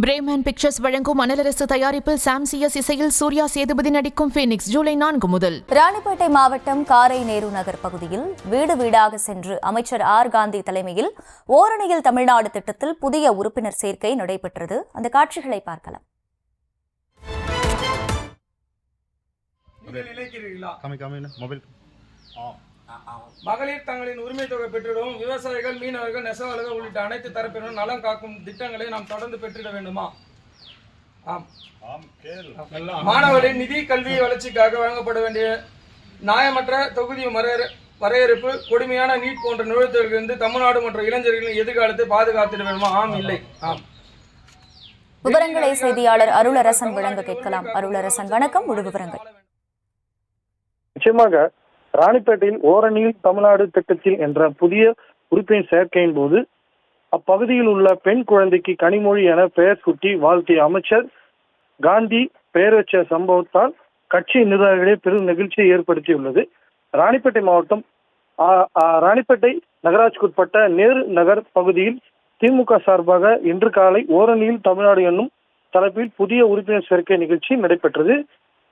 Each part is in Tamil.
பிரேமன் பிக்சர்ஸ் வழங்கும் அனலரசு தயாரிப்பில் சாம்சியஸ் இசையில் சூர்யா சேதுபதி நடிக்கும் ஃபீனிக்ஸ் ஜூலை 4 முதல். ராணிப்பேட்டை மாவட்டம் காரை நேரு நகர் பகுதியில் வீடு வீடாக சென்று அமைச்சர் ஆர் காந்தி தலைமையில் ஓரணியில் தமிழ்நாடு திட்டத்தில் புதிய உறுப்பினர் சேர்க்கை நடைபெற்றது. அந்த காட்சிகளை பார்க்கலாம். மகளிர் தங்களின் உரிமை தொகை பெற்றிடவும் விவசாயிகள், மீனவர்கள், நெசவாளர்கள் உள்ளிட்ட அனைத்து தரப்பினரும் நலம் காக்கும் திட்டங்களை நாம் தொடர்ந்து பெற்றிட வேண்டுமா? ஆம். மாணவர்களின் நிதி கல்வி வளர்ச்சிக்காக வழங்கப்பட வேண்டிய நியாயமற்ற தொகுதி வரையறுப்பு, கொடுமையான நீட் போன்ற நுழைவுகளிலிருந்து தமிழ்நாடு மற்றும் இளைஞர்களின் எதிர்காலத்தை பாதுகாத்திட வேண்டுமா? ஆம், இல்லை. ஆம். விவரங்களை செய்தியாளர் அருளரசன் வழங்க கேட்கலாம். அருளரசன், வணக்கம். முழு விவரங்கள். நிச்சயமாக ராணிப்பேட்டையில் ஓரணியில் தமிழ்நாடு திட்டத்தில் என்ற புதிய உறுப்பினர் சேர்க்கையின் போது அப்பகுதியில் உள்ள பெண் குழந்தைக்கு கனிமொழி என பெயர் சூட்டி வாழ்த்திய அமைச்சர் காந்தி பெயர் வச்ச சம்பவத்தால் கட்சி நிர்வாகிகளே பெரும் நெகிழ்ச்சியை ஏற்படுத்தியுள்ளது. ராணிப்பேட்டை மாவட்டம் ராணிப்பேட்டை நகராட்சிக்குட்பட்ட நேரு நகர் பகுதியில் திமுக சார்பாக இன்று காலை ஓரணியில் தமிழ்நாடு என்னும் தலைப்பில் புதிய உறுப்பினர் சேர்க்கை நிகழ்ச்சி நடைபெற்றது.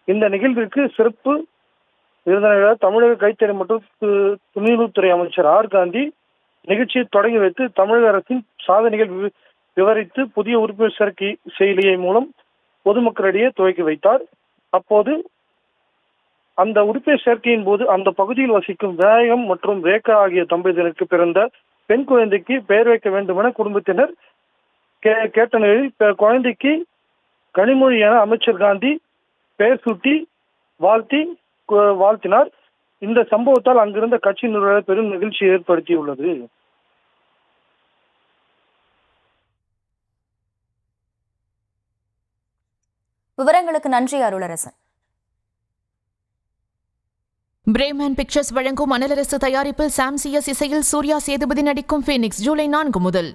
இந்த நிகழ்விற்கு சிறப்பு விருந்தினராக தமிழக கைத்தறி மற்றும் துணிநூல்துறை அமைச்சர் ஆர் காந்தி நிகழ்ச்சியை தொடங்கி வைத்து தமிழக அரசின் சாதனைகள் விவரித்து புதிய உறுப்பினர் சேர்க்கை செயலியை மூலம் பொதுமக்களிடையே துவக்கி வைத்தார். அப்போது அந்த உறுப்பினர் சேர்க்கையின் போது அந்த பகுதியில் வசிக்கும் விநாயகம் மற்றும் ரேகா ஆகிய தம்பதியினருக்கு பிறந்த பெண் குழந்தைக்கு பெயர் வைக்க வேண்டும் என குடும்பத்தினர் கேட்ட நிலையில் குழந்தைக்கு கனிமொழி என அமைச்சர் காந்தி பெயர் சூட்டி வாழ்த்தினார். இந்த சம்பவத்தால் அங்கிருந்த கட்சி நிர்வாகிகள் பெரும் நெகிழ்ச்சி ஏற்படுத்தியுள்ளது. விவரங்களுக்கு நன்றி அருளரசன். பிரேமன் பிக்சர்ஸ் வழங்கும் அனலரசு தயாரிப்பில் சாம்சியஸ் இசையில் சூர்யா சேதுபதி நடிக்கும் ஃபீனிக்ஸ் ஜூலை 4 முதல்.